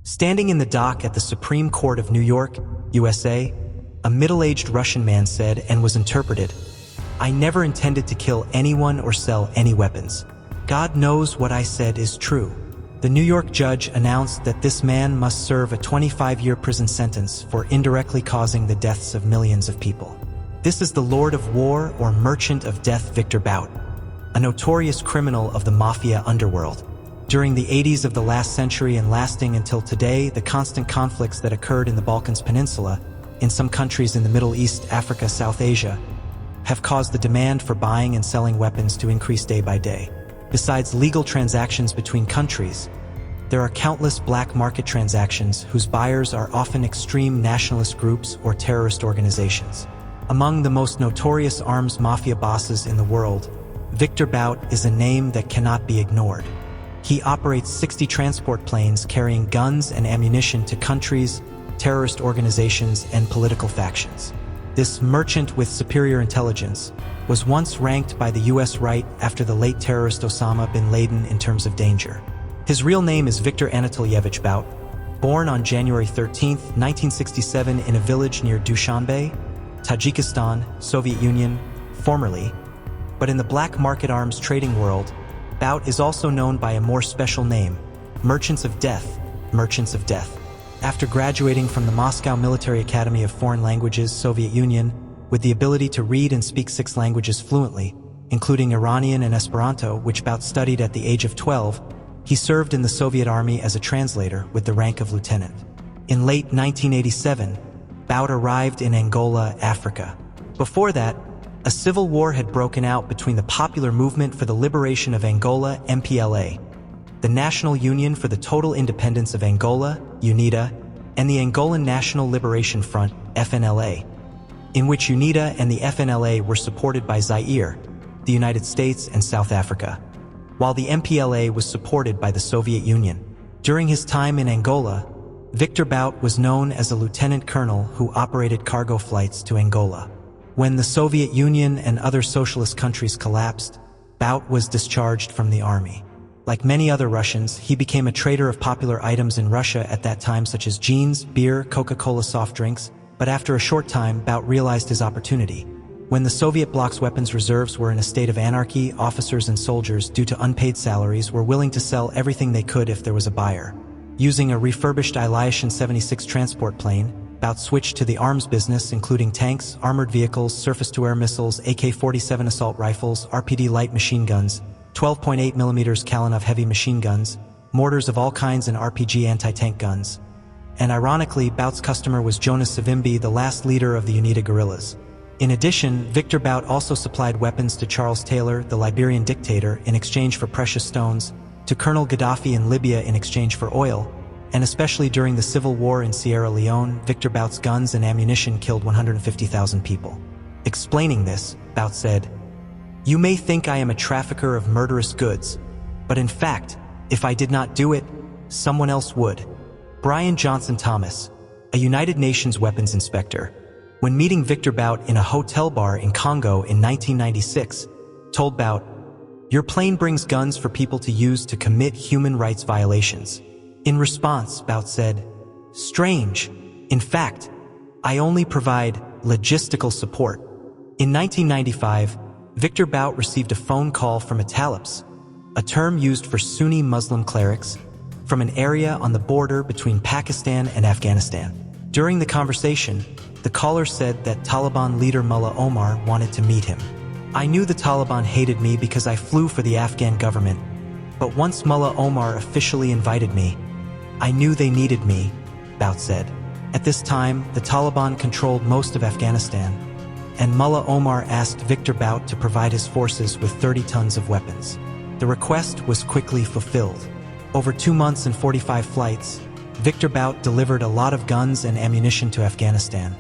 Standing in the dock at the Supreme Court of New York, USA, a middle-aged Russian man said and was interpreted, "I never intended to kill anyone or sell any weapons. God knows what I said is true." The New York judge announced that this man must serve a 25-year prison sentence for indirectly causing the deaths of millions of people. This is the Lord of War or Merchant of Death Viktor Bout, a notorious criminal of the Mafia Underworld. During the 80s of the last century and lasting until today, the constant conflicts that occurred in the Balkans peninsula, in some countries in the Middle East, Africa, South Asia, have caused the demand for buying and selling weapons to increase day by day. Besides legal transactions between countries, there are countless black market transactions whose buyers are often extreme nationalist groups or terrorist organizations. Among the most notorious arms mafia bosses in the world, Viktor Bout is a name that cannot be ignored. He operates 60 transport planes carrying guns and ammunition to countries, terrorist organizations, and political factions. This merchant with superior intelligence was once ranked by the US right after the late terrorist Osama bin Laden in terms of danger. His real name is Viktor Anatolyevich Bout, born on January 13, 1967 in a village near Dushanbe, Tajikistan, Soviet Union, formerly. But in the black market arms trading world, Bout is also known by a more special name, Merchants of Death, Merchants of Death. After graduating from the Moscow Military Academy of Foreign Languages, Soviet Union, with the ability to read and speak 6 languages fluently, including Iranian and Esperanto, which Bout studied at the age of 12, he served in the Soviet Army as a translator with the rank of lieutenant. In late 1987, Bout arrived in Angola, Africa. Before that, a civil war had broken out between the Popular Movement for the Liberation of Angola, MPLA, the National Union for the Total Independence of Angola, UNITA, and the Angolan National Liberation Front, FNLA, in which UNITA and the FNLA were supported by Zaire, the United States, and South Africa, while the MPLA was supported by the Soviet Union. During his time in Angola, Viktor Bout was known as a lieutenant colonel who operated cargo flights to Angola. When the Soviet Union and other socialist countries collapsed, Bout was discharged from the army. Like many other Russians, he became a trader of popular items in Russia at that time, such as jeans, beer, Coca-Cola soft drinks, but after a short time, Bout realized his opportunity. When the Soviet bloc's weapons reserves were in a state of anarchy, officers and soldiers, due to unpaid salaries, were willing to sell everything they could if there was a buyer. Using a refurbished Ilyushin 76 transport plane, Bout switched to the arms business, including tanks, armored vehicles, surface-to-air missiles, AK-47 assault rifles, RPD light machine guns, 12.8mm Kalashnikov heavy machine guns, mortars of all kinds, and RPG anti-tank guns. And ironically, Bout's customer was Jonas Savimbi, the last leader of the UNITA guerrillas. In addition, Viktor Bout also supplied weapons to Charles Taylor, the Liberian dictator, in exchange for precious stones, to Colonel Gaddafi in Libya in exchange for oil, and especially during the civil war in Sierra Leone, Viktor Bout's guns and ammunition killed 150,000 people. Explaining this, Bout said, "You may think I am a trafficker of murderous goods, but in fact, if I did not do it, someone else would." Brian Johnson Thomas, a United Nations weapons inspector, when meeting Viktor Bout in a hotel bar in Congo in 1996, told Bout, "Your plane brings guns for people to use to commit human rights violations." In response, Bout said, "Strange. In fact, I only provide logistical support." In 1995, Viktor Bout received a phone call from a talaps, a term used for Sunni Muslim clerics, from an area on the border between Pakistan and Afghanistan. During the conversation, the caller said that Taliban leader Mullah Omar wanted to meet him. "I knew the Taliban hated me because I flew for the Afghan government, but once Mullah Omar officially invited me, I knew they needed me," Bout said. At this time, the Taliban controlled most of Afghanistan, and Mullah Omar asked Viktor Bout to provide his forces with 30 tons of weapons. The request was quickly fulfilled. Over 2 months and 45 flights, Viktor Bout delivered a lot of guns and ammunition to Afghanistan,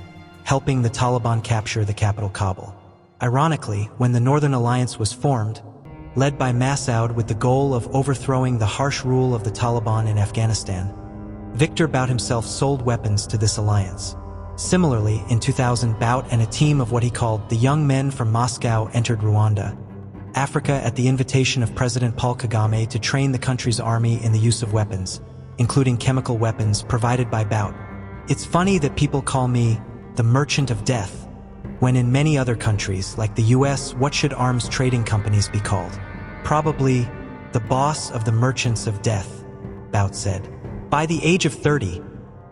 helping the Taliban capture the capital Kabul. Ironically, when the Northern Alliance was formed, led by Massoud with the goal of overthrowing the harsh rule of the Taliban in Afghanistan, Viktor Bout himself sold weapons to this alliance. Similarly, in 2000, Bout and a team of what he called the young men from Moscow entered Rwanda, Africa, at the invitation of President Paul Kagame to train the country's army in the use of weapons. including chemical weapons provided by Bout. It's funny that people call me the Merchant of Death, when in many other countries, like the US, what should arms trading companies be called? Probably the boss of the merchants of death, Bout said. By the age of 30,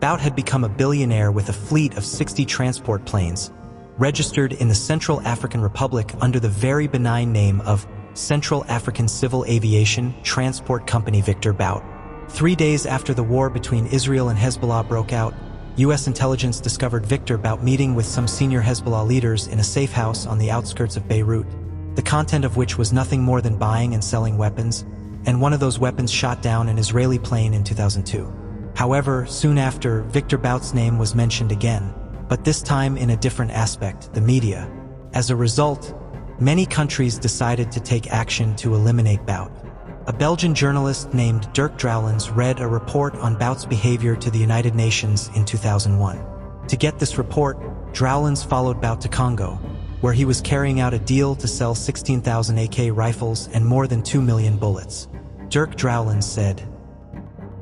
Bout had become a billionaire with a fleet of 60 transport planes, registered in the Central African Republic under the very benign name of Central African Civil Aviation Transport Company Viktor Bout. 3 days after the war between Israel and Hezbollah broke out, U.S. intelligence discovered Viktor Bout meeting with some senior Hezbollah leaders in a safe house on the outskirts of Beirut, the content of which was nothing more than buying and selling weapons, and one of those weapons shot down an Israeli plane in 2002. However, soon after, Viktor Bout's name was mentioned again, but this time in a different aspect, the media. As a result, many countries decided to take action to eliminate Bout. A Belgian journalist named Dirk Drouwlens read a report on Bout's behavior to the United Nations in 2001. To get this report, Drouwlens followed Bout to Congo, where he was carrying out a deal to sell 16,000 AK rifles and more than 2 million bullets. Dirk Drouwlens said,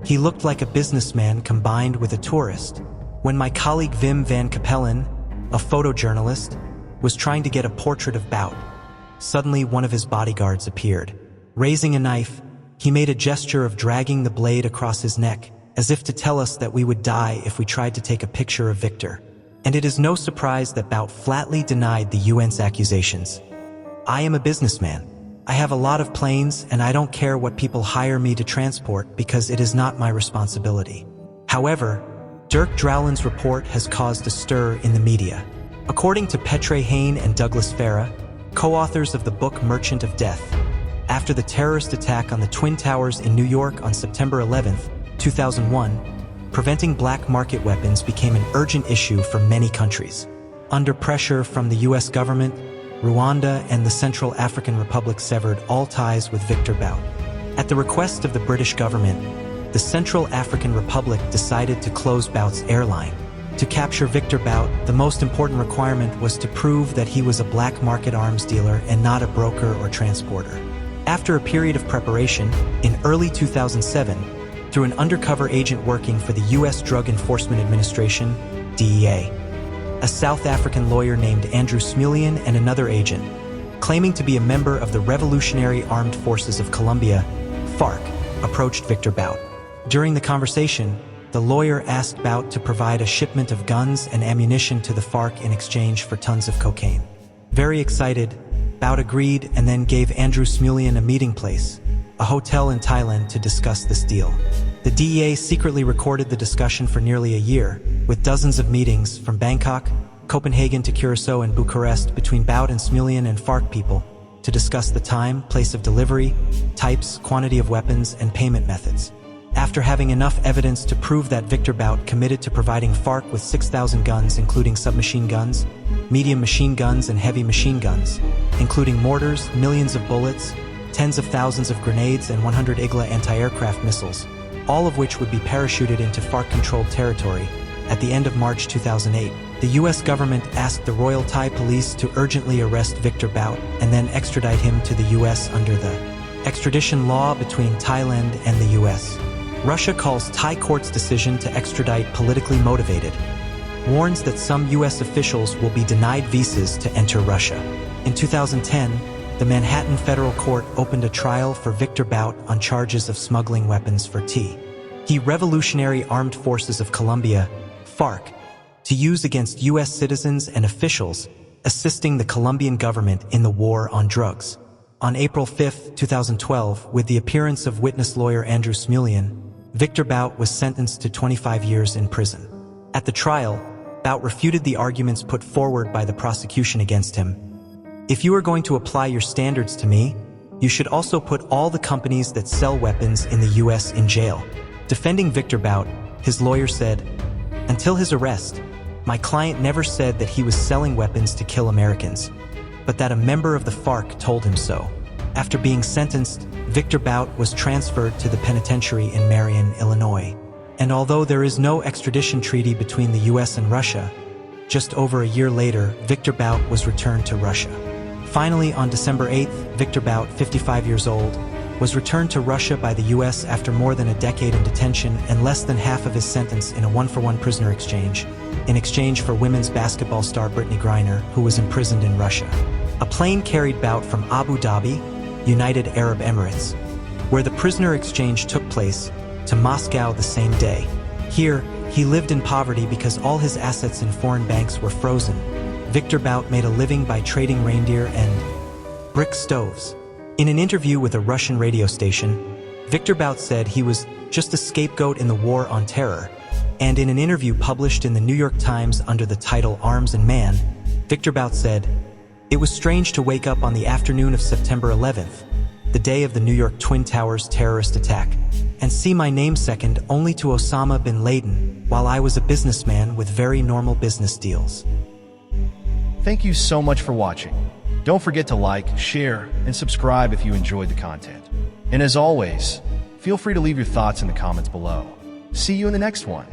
"He looked like a businessman combined with a tourist. When my colleague Wim van Capellen, a photojournalist, was trying to get a portrait of Bout, suddenly one of his bodyguards appeared. Raising a knife, he made a gesture of dragging the blade across his neck, as if to tell us that we would die if we tried to take a picture of Viktor. And it is no surprise that Bout flatly denied the UN's accusations. I am a businessman. I have a lot of planes and I don't care what people hire me to transport because it is not my responsibility." However, Dirk Drouwlens' report has caused a stir in the media. According to Petre Hain and Douglas Farah, co-authors of the book Merchant of Death, after the terrorist attack on the Twin Towers in New York on September 11, 2001, preventing black market weapons became an urgent issue for many countries. Under pressure from the US government, Rwanda and the Central African Republic severed all ties with Viktor Bout. At the request of the British government, the Central African Republic decided to close Bout's airline. To capture Viktor Bout, the most important requirement was to prove that he was a black market arms dealer and not a broker or transporter. After a period of preparation, in early 2007, through an undercover agent working for the U.S. Drug Enforcement Administration, DEA, a South African lawyer named Andrew Smulian and another agent, claiming to be a member of the Revolutionary Armed Forces of Colombia, FARC, approached Viktor Bout. During the conversation, the lawyer asked Bout to provide a shipment of guns and ammunition to the FARC in exchange for tons of cocaine. Very excited, Bout agreed and then gave Andrew Smulian a meeting place, a hotel in Thailand, to discuss this deal. The DEA secretly recorded the discussion for nearly a year, with dozens of meetings from Bangkok, Copenhagen to Curacao and Bucharest between Bout and Smulian and FARC people to discuss the time, place of delivery, types, quantity of weapons, and payment methods. After having enough evidence to prove that Viktor Bout committed to providing FARC with 6,000 guns including submachine guns, medium machine guns and heavy machine guns, including mortars, millions of bullets, tens of thousands of grenades and 100 Igla anti-aircraft missiles, all of which would be parachuted into FARC-controlled territory. At the end of March 2008, the U.S. government asked the Royal Thai Police to urgently arrest Viktor Bout and then extradite him to the U.S. under the extradition law between Thailand and the U.S. Russia calls Thai court's decision to extradite politically motivated, warns that some U.S. officials will be denied visas to enter Russia. In 2010, the Manhattan Federal Court opened a trial for Viktor Bout on charges of smuggling weapons for the Revolutionary Armed Forces of Colombia, FARC, to use against U.S. citizens and officials assisting the Colombian government in the war on drugs. On April 5, 2012, with the appearance of witness lawyer Andrew Smulian, Viktor Bout was sentenced to 25 years in prison. At the trial, Bout refuted the arguments put forward by the prosecution against him. "If you are going to apply your standards to me, you should also put all the companies that sell weapons in the U.S. in jail." Defending Viktor Bout, his lawyer said, "Until his arrest, my client never said that he was selling weapons to kill Americans, but that a member of the FARC told him so." After being sentenced, Viktor Bout was transferred to the penitentiary in Marion, Illinois. And although there is no extradition treaty between the U.S. and Russia, just over a year later, Viktor Bout was returned to Russia. Finally, on December 8, Viktor Bout, 55 years old, was returned to Russia by the US after more than a decade in detention and less than half of his sentence in a one-for-one prisoner exchange, in exchange for women's basketball star Brittany Griner, who was imprisoned in Russia. A plane carried Bout from Abu Dhabi, United Arab Emirates, where the prisoner exchange took place, to Moscow the same day. Here, he lived in poverty because all his assets in foreign banks were frozen. Viktor Bout made a living by trading reindeer and brick stoves. In an interview with a Russian radio station, Viktor Bout said he was just a scapegoat in the war on terror, and in an interview published in the New York Times under the title Arms and Man, Viktor Bout said, "It was strange to wake up on the afternoon of September 11th, the day of the New York Twin Towers terrorist attack, and see my name second only to Osama bin Laden, while I was a businessman with very normal business deals." Thank you so much for watching. Don't forget to like, share, and subscribe if you enjoyed the content. And as always, feel free to leave your thoughts in the comments below. See you in the next one.